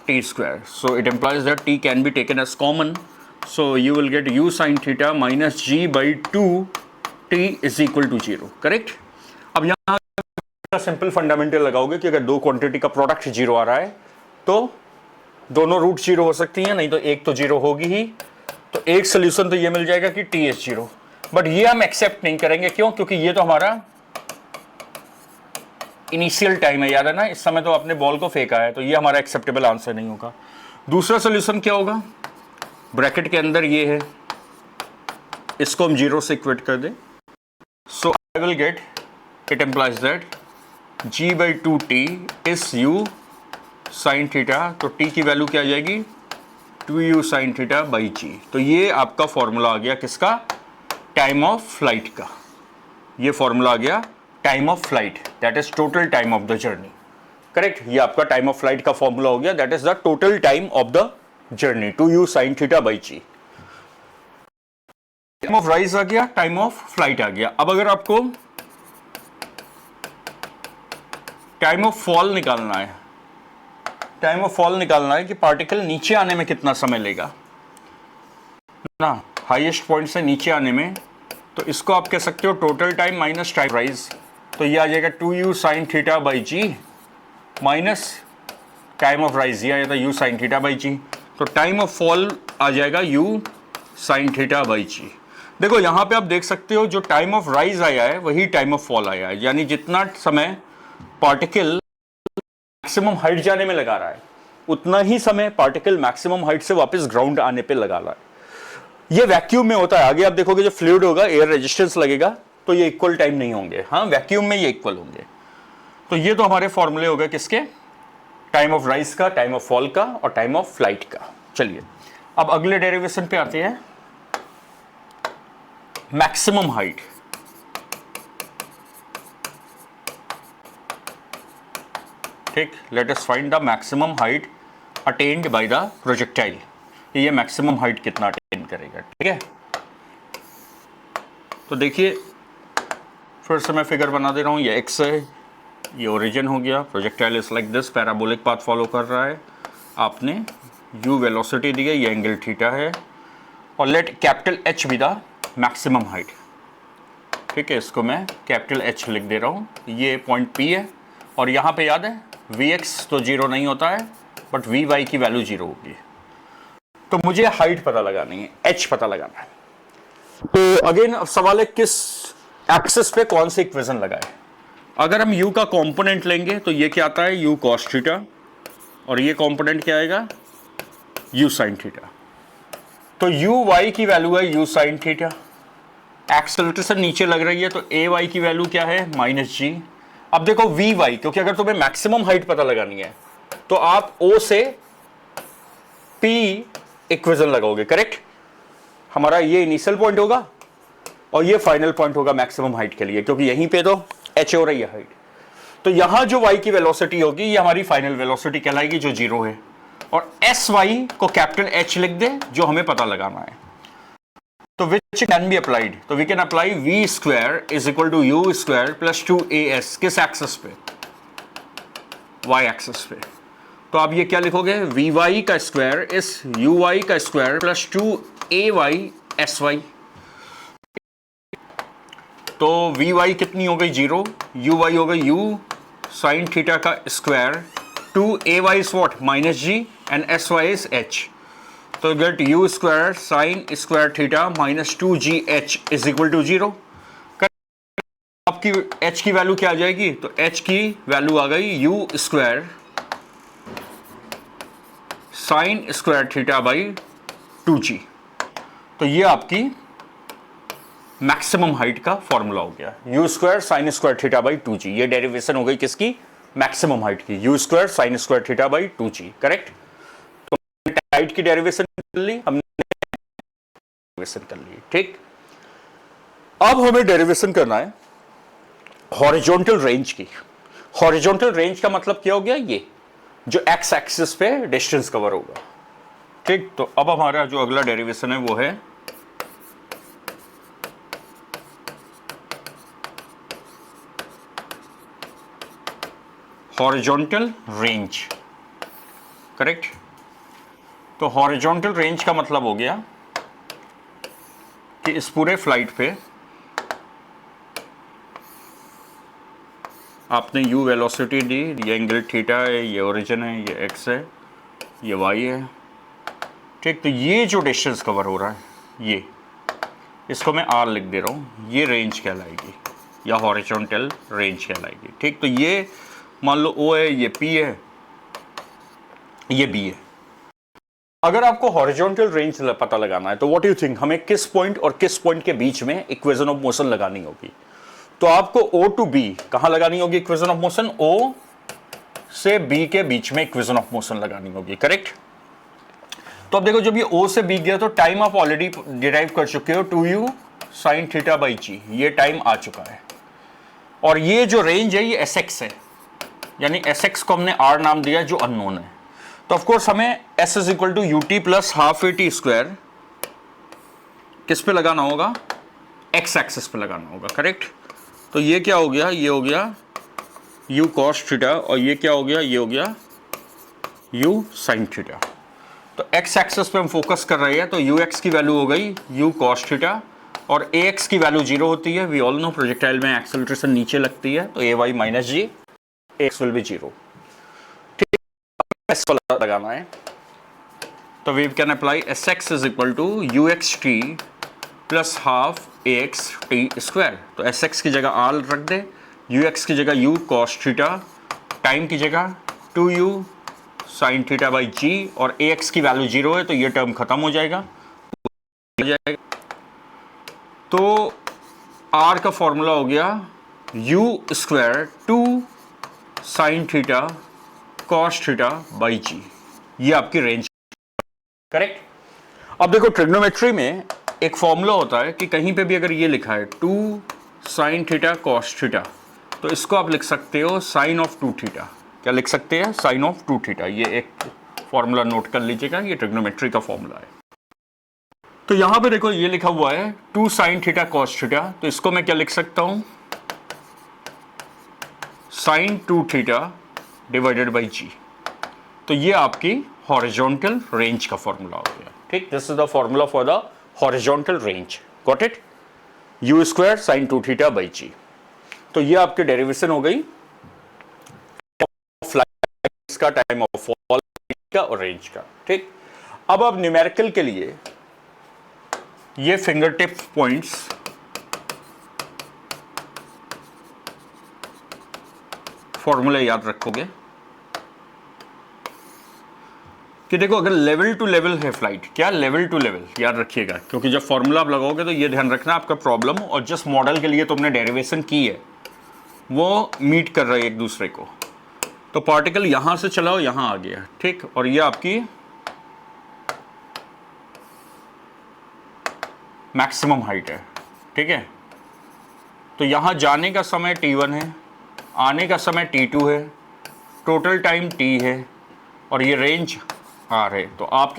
t square. So it implies that t can be taken as common, so you will get u sine theta minus g by 2 t is equal to 0, correct. अब यहाँ simple fundamental लगाओगे कि अगर दो quantity का product 0 आ रहा है तो दोनों रूट 0 हो सकती हैं, नहीं तो एक तो 0 होगी ही। तो एक सोल्यूशन तो ये मिल जाएगा कि टी इज 0, बट ये हम एक्सेप्ट नहीं करेंगे। क्यों? क्योंकि ये तो हमारा इनिशियल टाइम है, याद है ना, इस समय तो आपने बॉल को फेंका है, तो ये हमारा एक्सेप्टेबल आंसर नहीं होगा। दूसरा सोल्यूशन क्या होगा, ब्रैकेट के अंदर ये है, इसको हम 0 से इक्वेट कर दें। So I will get, it implies that g by 2t is u sine theta, तो t की वैल्यू क्या आ जाएगी 2u sine theta by g. तो ये आपका फॉर्मूला आ गया किसका, टाइम ऑफ फ्लाइट का। ये फॉर्मूला आ गया time of flight, that is total time of the journey, correct. ये आपका टाइम ऑफ फ्लाइट का फॉर्मूला हो गया, that is the total time of the journey, 2u sine theta by g. Time of rise आ गया, time of flight आ गया। अब अगर आपको टाइम ऑफ फॉल निकालना है, टाइम ऑफ फॉल निकालना है कि पार्टिकल नीचे आने में कितना समय लेगा ना, हाईएस्ट पॉइंट से नीचे आने में, तो इसको आप कह सकते हो total time minus time rise. तो ये आ जाएगा 2u sine theta by g minus time of rise, ये आ जाता है u sine theta by g. तो टाइम ऑफ फॉल आ जाएगा u sine theta by g. देखो यहाँ पे आप देख सकते हो जो टाइम ऑफ राइज आया है वही टाइम ऑफ फॉल आया है, यानी जितना समय पार्टिकल मैक्सिमम हाइट जाने में लगा रहा है उतना ही समय पार्टिकल मैक्सिमम हाइट से वापस ग्राउंड आने पे लगा रहा है। ये वैक्यूम में होता है, आगे आप देखोगे जो फ्लूइड होगा एयर रेजिस्टेंस लगेगा तो ये इक्वल टाइम नहीं होंगे, हाँ वैक्यूम में ये इक्वल होंगे। तो ये तो हमारे फॉर्मूले हो गए किसके, टाइम ऑफ राइज का, टाइम ऑफ फॉल का और टाइम ऑफ फ्लाइट का। चलिए अब अगले डेरिवेशन पे आते हैं, मैक्सिमम हाइट। ठीक, let us find the maximum height attend bye the projectile. ये मैक्सिमम हाइट कितना अटेन करेगा, ठीक है। तो देखिए फिर से मैं फिगर बना दे रहा हूँ, ये एक्स है, ये ओरिजिन हो गया, projectile is like this, parabolic path follow कर रहा है, आपने u वेलोसिटी दी है, ये एंगल थीटा है, और लेट कैपिटल H भी द मैक्सिमम हाइट। ठीक है, इसको मैं कैपिटल H लिख दे रहा हूँ, ये पॉइंट P है, और यहाँ पे याद है Vx तो 0 नहीं होता है बट Vy की वैल्यू 0 होगी। तो मुझे हाइट पता लगानी है, H पता लगाना है। तो अगेन अब सवाल है किस एक्सिस पे कौन सी इक्वेशन लगाए। अगर हम u का कंपोनेंट लेंगे तो ये क्या आता है u cos थीटा, और ये कंपोनेंट क्या आएगा u sin थीटा। तो uy की वैल्यू है u sin थीटा, एक्सेलरेशन नीचे लग रही है तो ay की वैल्यू क्या है माइनस जी। अब देखो Vy, क्योंकि अगर तुम्हें मैक्सिमम हाइट पता लगानी है तो आप O से P इक्वेशन लगाओगे, करेक्ट। हमारा ये इनिशियल पॉइंट होगा और ये फाइनल पॉइंट होगा मैक्सिमम हाइट के लिए, क्योंकि यहीं पे तो H हो रही है हाइट। तो यहां जो y की वेलोसिटी होगी ये हमारी फाइनल वेलोसिटी कहलाएगी जो 0 है, और sy को कैपिटल H लिख दे जो हमें पता लगाना है। तो which can be applied, तो we can apply v square is equal to u square plus 2as किस एक्सिस पे, y एक्सिस पे। तो आप ये क्या लिखोगे, vy का स्क्वायर इस uy का स्क्वायर प्लस 2ay sy। तो vy कितनी हो गई 0, uy हो गई u साइन थीटा का square, 2ay is what minus g and sy is h। तो get u square sine square theta minus 2gh is equal to 0। आपकी h की वैल्यू क्या आ जाएगी, तो h की वैल्यू आ गई u square sine square theta by 2g। तो ये आपकी मैक्सिमम हाइट का फॉर्मूला हो गया, u square sine square theta by 2g। ये डेरिवेशन हो गई किसकी, मैक्सिमम हाइट की, u square sine square theta by 2g, correct. Flight की डेरिवेशन कर ली हमने, डेरिवेशन कर ली, ठीक। अब हमें डेरिवेशन करना है हॉरिजॉन्टल रेंज की। हॉरिजॉन्टल रेंज का मतलब क्या हो गया, ये जो एक्स एक्सिस पे डिस्टेंस कवर होगा, ठीक। तो अब हमारा जो अगला डेरिवेशन है वो है हॉरिजॉन्टल रेंज, करेक्ट। तो हॉरिजॉन्टल रेंज का मतलब हो गया कि इस पूरे फ्लाइट पे आपने u वेलोसिटी दी, ये एंगल थीटा है, ये ओरिजिन है, ये x है, ये y है, ठीक। तो ये जो डिस्टेंस कवर हो रहा है ये, इसको मैं r लिख दे रहा हूँ, ये रेंज कहलाएगी या हॉरिजॉन्टल रेंज कहलाएगी, ठीक। तो ये मान लो O है, ये P है, ये B है। अगर आपको हॉरिजॉन्टल रेंज पता लगाना है तो व्हाट यू थिंक, हमें किस पॉइंट और किस पॉइंट के बीच में इक्वेशन ऑफ मोशन लगानी होगी? तो आपको O टू B कहां लगानी होगी इक्वेशन ऑफ मोशन? O से B के बीच में इक्वेशन ऑफ मोशन लगानी होगी, करेक्ट। तो अब देखो, जब ये O से B गया तो टाइम आप ऑलरेडी डिराइव कर चुके हो, 2u sin थीटा बाई जी, ये टाइम आ चुका है। और ये जो रेंज है ये Sx है, यानी Sx को हमने R नाम दिया जो अननोन है। तो ऑफ कोर्स हमें S is equal to u t plus half a t square किस पे लगाना होगा? एक्स एक्सिस पे लगाना होगा, करेक्ट। तो ये क्या हो गया? ये हो गया u cos थीटा, और ये क्या हो गया? ये हो गया u sin थीटा। तो x एक्सिस पे हम फोकस कर रहे हैं, तो ux की वैल्यू हो गई u cos थीटा, और ax की वैल्यू 0 होती है। वी ऑल नो प्रोजेक्टाइल में एक्सेलरेशन नीचे लगती है, तो ay minus g, x will be 0, ठीक। s वाला लगाना है, तो we can apply sx is equal to ux t plus half ax t square. तो sx की जगह r रख दे, ux की जगह u cos थीटा, टाइम की जगह 2u sin theta by g, और ax की वैल्यू 0 है तो ये टर्म खत्म हो जाएगा। तो r का फॉर्मूला हो गया u square 2 sin theta cos theta by g, ये आपकी रेंज, करेक्ट। अब देखो, ट्रिग्नोमेट्री में एक फॉर्मूला होता है कि कहीं पे भी अगर ये लिखा है 2 sin थीटा cos थीटा, तो इसको आप लिख सकते हो साइन ऑफ 2 थीटा। क्या लिख सकते हैं? Sine of 2 theta. ये एक फॉर्मूला नोट कर लीजिएगा, ये ट्रिग्नोमेट्री का फॉर्मूला है। तो यहां पे देखो ये लिखा हुआ है 2 sin थीटा cos थीटा, तो इसको मैं क्या लिख सकता हूं? Sign 2 theta divided by g. तो ये आपकी हॉरिजॉन्टल रेंज का फॉर्मूला हो गया, ठीक। This is the formula for the horizontal range, got it? u square sine 2 theta by g. तो ये आपकी डेरिवेशन हो गई फ्लाइट का, टाइम ऑफ फॉल का और रेंज का, ठीक। अब आप न्यूमेरिकल के लिए ये फिंगर टिप पॉइंट्स फॉर्मूला याद रखोगे कि देखो, अगर लेवल टू लेवल है फ्लाइट, क्या लेवल टू लेवल याद रखिएगा, क्योंकि जब फॉर्मूला आप लगाओगे तो ये ध्यान रखना आपका प्रॉब्लम और जिस मॉडल के लिए तुमने डेरिवेशन की है वो मीट कर रहे हैं एक दूसरे को। तो पार्टिकल यहां से चलाओ, यहां आ गया, ठीक। और ये आपकी मैक्सिमम हाइट है, ठीक है। तो यहां जाने का समय t1 है, आने का समय t2 है, टोटल टाइम t है, और ये रेंज r है। तो आप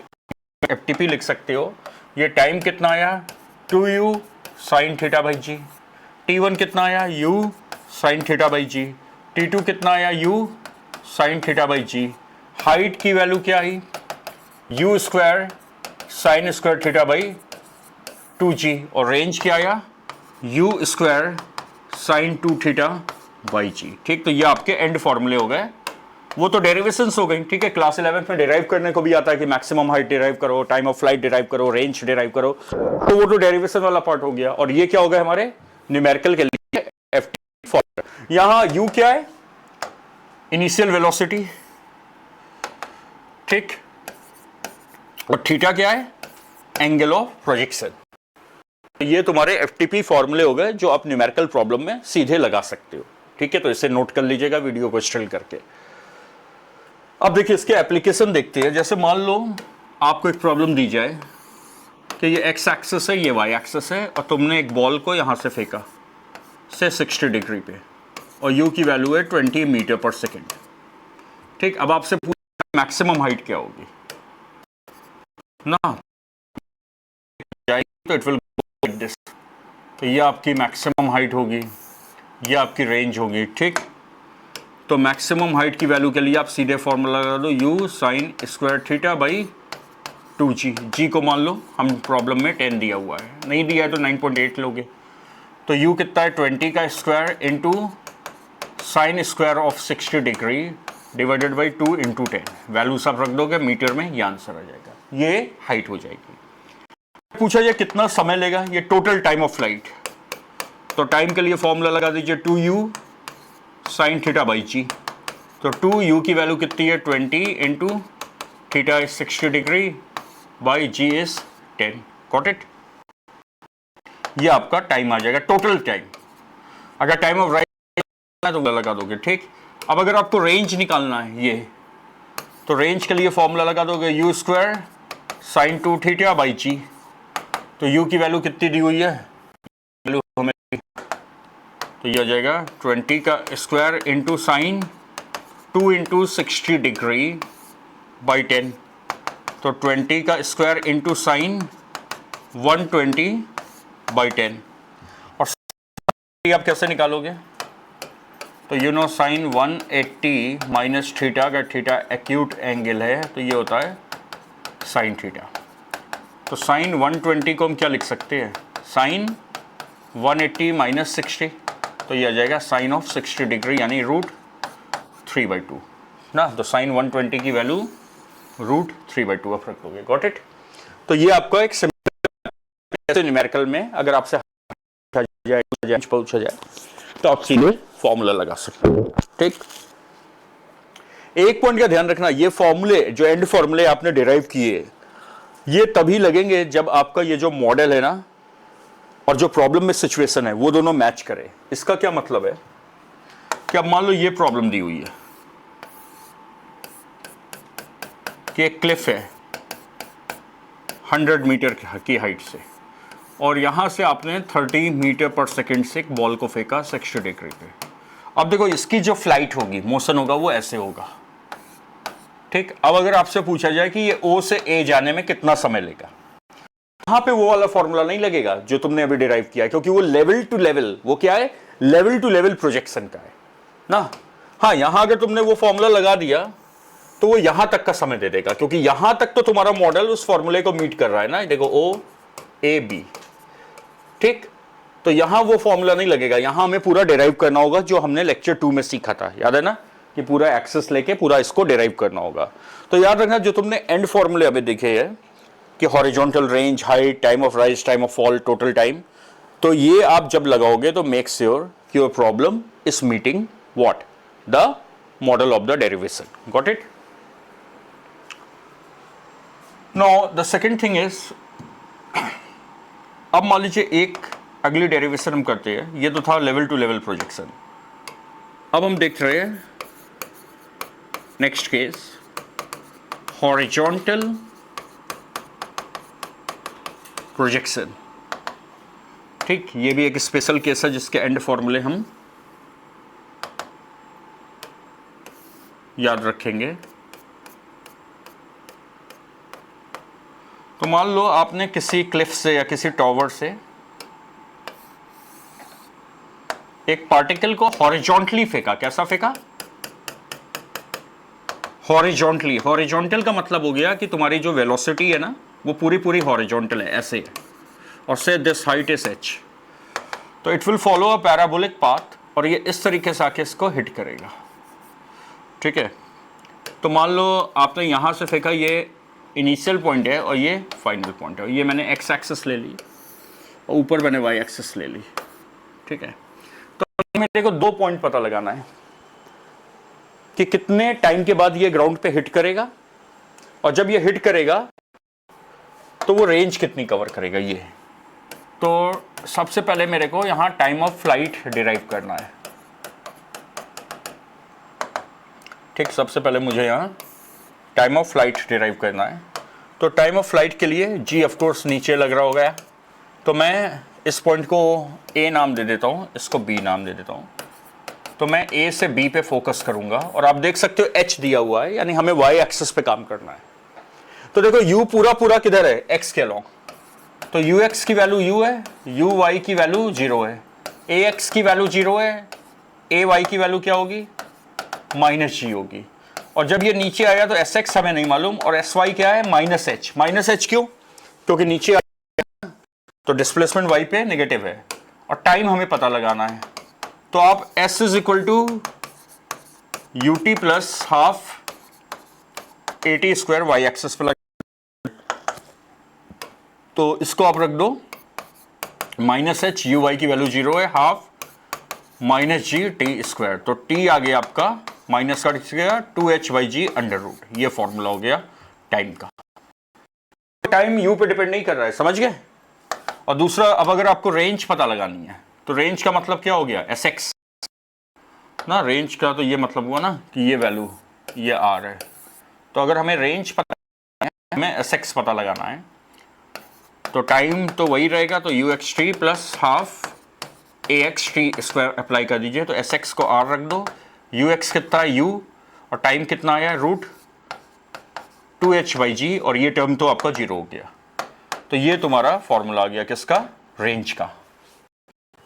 FTP लिख सकते हो, ये टाइम कितना आया? 2u sine theta by ji. t1 कितना आया? u sine theta by g. t2 कितना आया? u sine theta by g. Height की वैल्यू क्या आई? u square sine square theta by 2g, और रेंज क्या आया? u square sine 2 theta by g, ठीक। तो ये आपके एंड फॉर्मूले हो गए, वो तो डेरिवेशंस हो गई, ठीक है। क्लास 11 में डिराइव करने को भी आता है कि मैक्सिमम हाइट डिराइव करो, टाइम ऑफ फ्लाइट डिराइव करो, रेंज डिराइव करो, तो वो तो डेरिवेशन वाला पार्ट हो गया। और ये क्या हो गया हमारे न्यूमेरिकल के लिए FT फॉर्मूला। यहां u क्या है? इनिशियल वेलोसिटी, ठीक। और थीटा क्या है? Angle of projection. ये तुम्हारे FTP फॉर्मूले हो गए जो आप न्यूमेरिकल प्रॉब्लम में सीधे लगा सकते हो, ठीक है। तो इसे नोट कर लीजिएगा वीडियो को स्टिल करके। अब देखिए, इसके एप्लीकेशन देखते हैं। जैसे मान लो आपको एक प्रॉब्लम दी जाए कि ये एक्स एक्सिस है, ये वाई एक्सिस है, और तुमने एक बॉल को यहाँ से फेंका से 60 डिग्री पे, और u की वैल्यू है 20 मीटर पर सेकेंड। ठीक, अब आपसे पूछा मैक्सिमम हाइट क्या होगी ना, तो it will go like this. तो ये आपकी मैक्सिमम हाइट होगी, ये आपकी रेंज होगी। ठीक, तो मैक्सिमम हाइट की वैल्यू के लिए आप सीधे फॉर्मूला लगा दो, u sign square theta by 2g। g को मान लो, हम प्रॉब्लम में 10 दिया हुआ है, नहीं दिया है तो 9.8 लोगे। तो u कितना है 20 का square into sine square of 60 degree divided by 2 into 10। Value सब रख दोगे मीटर में, ये आंसर आ जाएगा, ये हाइट हो जाएगी। पूछा जाए कितना समय लेगा, ये टोटल टाइम ऑफ फ्लाइट। तो टाइम के लिए फॉर्मूला लगा दीजिए 2u sine theta by g. तो 2u की वैल्यू कितनी है 20 into theta is 60 degree by g is 10। Got it? ये आपका टाइम आ जाएगा, टोटल टाइम। अगर टाइम ऑफ राइट तो लगा दोगे। ठीक, अब अगर आपको रेंज निकालना है ये, तो रेंज के लिए फॉर्मूला लगा दोगे u square sine 2 theta by g. तो u की वैल्यू कितनी दी हुई है, वैल्यू हमें, तो ये आ जाएगा 20 का square into sine 2 into 60 degree by 10। तो 20 का स्क्वायर इंटू साइन 120 बाई 10। और आप कैसे निकालोगे, तो you know sine 180 minus theta, अगर थीटा एक्यूट एंगल है तो ये होता है साइन थीटा। तो साइन 120 को हम क्या लिख सकते हैं, साइन 180 माइनस 60, तो ये आ जाएगा साइन ऑफ 60 डिग्री यानी √3/2 ना। तो साइन 120 की वैल्यू √3/2 आप रख दोगे। Got it? तो ये आपका एक सिंपल न्यूमेरिकल में अगर आपसे पूछा जाए तो आप सीधे फॉर्मूला लगा सकते हो। ठीक, एक पॉइंट का ध्यान रखना, ये फॉर्मूले जो एंड फॉर्मूले आपने डिराइव किए ये तभी लगेंगे जब आपका ये जो मॉडल है ना और जो प्रॉब्लम में सिचुएशन है वो दोनों मैच करे। इसका क्या मतलब है कि अब मान लो ये प्रॉब्लम दी हुई है कि एक क्लिफ है 100 मीटर की हाइट से, और यहां से आपने 30 मीटर पर सेकेंड से एक बॉल को फेंका 60 डिग्री पे। अब देखो इसकी जो फ्लाइट होगी, मोशन होगा, वो ऐसे होगा। ठीक, अब अगर आपसे पूछा जाए कि ये O से A जाने में कितना समय लेगा, यहां पे वो वाला फॉर्मूला नहीं लगेगा जो तुमने अभी डिराइव किया है, क्योंकि वो लेवल टू लेवल, वो क्या है, लेवल टू लेवल प्रोजेक्शन का है ना। हाँ, यहां अगर तुमने वो फॉर्मूला लगा दिया तो वो यहां तक का समय दे देगा, क्योंकि यहां तक तो तुम्हारा मॉडल उस फॉर्मूले को मीट कर रहा है ना। देखो OAB। ठीक, तो यहां वो फॉर्मूला नहीं लगेगा, यहां हमें पूरा डिराइव करना होगा जो हमने लेक्चर 2 में सीखा था, याद है ना, कि पूरा एक्सेस लेके पूरा इसको डिराइव करना होगा। तो याद रखना जो तुमने एंड फॉर्मूले अभी देखे हैं कि horizontal range, height, time of rise, time of fall, total time, तो ये आप जब लगाओगे तो मेक श्योर कि your problem is meeting what, the model of the derivation. Got it? Now the second thing is, अब मान लीजिए एक अगली डेरिवेशन हम करते हैं, ये तो था लेवल टू लेवल प्रोजेक्शन। अब हम देख रहे हैं नेक्स्ट केस, हॉरिजॉन्टल प्रोजेक्शन। ठीक, ये भी एक स्पेशल केस है जिसके एंड फॉर्मूले हम याद रखेंगे। तो मान लो आपने किसी क्लिफ से या किसी टॉवर से एक पार्टिकल को हॉरिजॉन्टली फेंका। कैसा फेंका? हॉरिजॉन्टली। हॉरिजॉन्टल का मतलब हो गया कि तुम्हारी जो वेलोसिटी है ना वो पूरी पूरी हॉरिजॉन्टल है, ऐसे है, और से दिस हाइट इज h, तो it will follow a parabolic path, और ये इस तरीके से आके इसको हिट करेगा। ठीक है, तो मान लो आपने यहाँ से फेंका, ये इनिशियल पॉइंट है और ये फाइनल पॉइंट है, ये मैंने x एक्सिस ले ली और ऊपर मैंने y एक्सिस ले ली। ठीक है, तो मेरे को 2 पॉइंट पता लगाना है कि कितने टाइम के बाद ये ग्राउंड पे हिट करेगा, और जब ये हिट करेगा तो वो रेंज कितनी कवर करेगा ये। तो सबसे पहले मेरे को यहाँ टाइम ऑफ फ्लाइट डिराइव करना है। ठीक, सबसे पहले मुझे यहाँ टाइम ऑफ फ्लाइट डिराइव करना है। तो टाइम ऑफ फ्लाइट के लिए जी ऑफ कोर्स नीचे लग रहा होगा, तो मैं इस पॉइंट को ए नाम दे देता हूँ, इसको बी नाम दे देता हूँ। तो मैं ए से बी पे फोकस करूंगा और आप देख सकते हो एच दिया हुआ है, यानी हमें वाई एक्सिस पे काम करना है। तो देखो यू पूरा पूरा किधर है, एक्स के अलोंग, तो यू एक्स की वैल्यू यू है, यू वाई की वैल्यू 0 है, ए एक्स की वैल्यू 0 है, ए वाई की वैल्यू क्या होगी, माइनस जी होगी। और जब ये नीचे आया तो एस एक्स हमें नहीं मालूम और एस वाई क्या है, माइनस एच। माइनस एच क्यों, क्योंकि नीचे आया तो डिस्प्लेसमेंट वाई पे नेगेटिव है और टाइम हमें पता लगाना है। तो आप s is equal to u t plus half a t square y axis पे लगा, तो इसको आप रख दो माइनस एच, यू वाई की वैल्यू 0 है, half minus g t square. तो टी आ गया आपका माइनस का गया 2h/g अंडर रूट। ये फॉर्मूला हो गया टाइम का। टाइम यू पे डिपेंड नहीं कर रहा है, समझ गए। और दूसरा, अब अगर आपको रेंज पता लगानी है तो रेंज का मतलब क्या हो गया, एस एक्स ना, रेंज का तो ये मतलब हुआ ना कि ये वैल्यू ये आर है। तो अगर हमें रेंज पता है, हमें एस एक्स पता लगाना है, तो टाइम तो वही रहेगा, तो you x T plus half A x T square apply कर दीजिए। तो एस एक्स को आर रख दो, यू एक्स कितना है यू और टाइम कितना आया रूट 2h/g और ये टर्म तो आपका 0 हो गया। तो ये तुम्हारा फॉर्मूला आ गया किसका, रेंज का।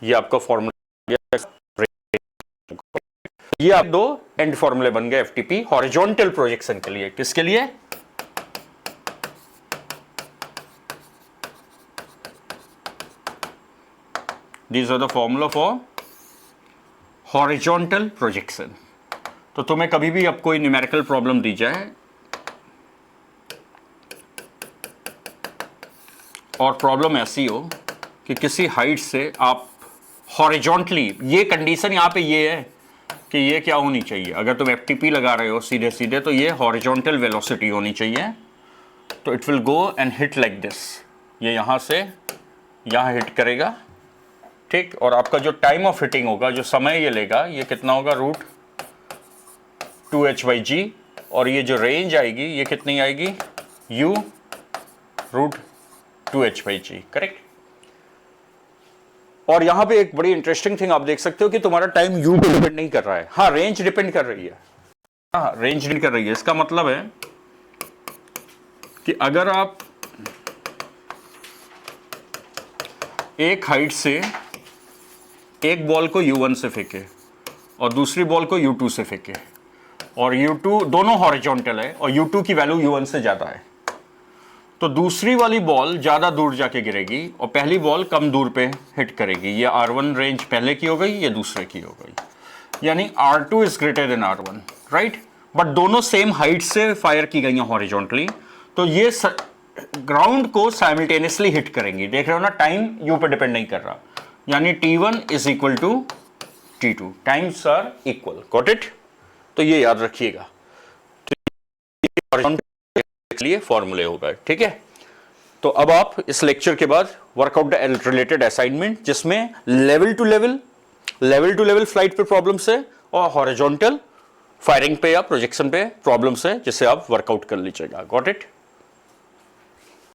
ये आपका फॉर्मूला आ गया। ये आप दो एंड फॉर्मूले बन गए एफटीपी हॉरिजॉन्टल प्रोजेक्शन के लिए। किसके लिए, These are the formula for horizontal projection। तो तुम्हें कभी भी अब कोई न्यूमेरिकल प्रॉब्लम दी जाए और प्रॉब्लम ऐसी हो कि किसी हाइट से आप हॉरिजॉन्टली, ये कंडीशन यहाँ पे ये है कि ये क्या होनी चाहिए, अगर तुम एफटीपी लगा रहे हो सीधे सीधे तो ये हॉरिजॉन्टल वेलोसिटी होनी चाहिए। तो it will go and hit like this, ये यहाँ से यहाँ हिट करेगा, ठीक। और आपका जो टाइम ऑफ हिटिंग होगा, जो समय ये लेगा, ये कितना होगा रूट 2h/g और ये जो रेंज आएगी ये कितनी आएगी, u रूट 2h/g, करेक्ट। और यहां पे एक बड़ी इंटरेस्टिंग थिंग आप देख सकते हो कि तुम्हारा टाइम u पे डिपेंड नहीं कर रहा है, हाँ रेंज डिपेंड कर रही है, हाँ रेंज डिपेंड कर रही है। इसका मतलब है कि अगर आप एक हाइट से एक बॉल को u1 से फेंके और दूसरी बॉल को u2 से फेंके और u2 दोनों हॉरिजॉन्टल है और u2 की वैल्यू u1 से ज्यादा है, तो दूसरी वाली बॉल ज्यादा दूर जाके गिरेगी और पहली बॉल कम दूर पे हिट करेगी। ये R1 रेंज पहले की हो गई, ये दूसरे की हो गई, यानी R2 is greater than R1, right. But दोनों सेम हाइट से फायर की गई हैं हॉरिजॉन्टली, तो ये ग्राउंड को साइमल्टेनियसली हिट करेंगी। देख रहे हो ना, टाइम यू पे डिपेंड नहीं कर रहा, यानी T1 is equal to T2, times are equal, got it. तो ये याद रखिएगा, लिए फॉर्मूले हो गए, ठीक है। तो अब आप इस लेक्चर के बाद वर्कआउट रिलेटेड असाइनमेंट, जिसमें लेवल टू लेवल फ्लाइट पे प्रॉब्लम्स है और हॉरिजॉन्टल फायरिंग पे या प्रोजेक्शन पे प्रॉब्लम्स है, जिसे आप वर्कआउट कर लीजिएगा, गॉट इट।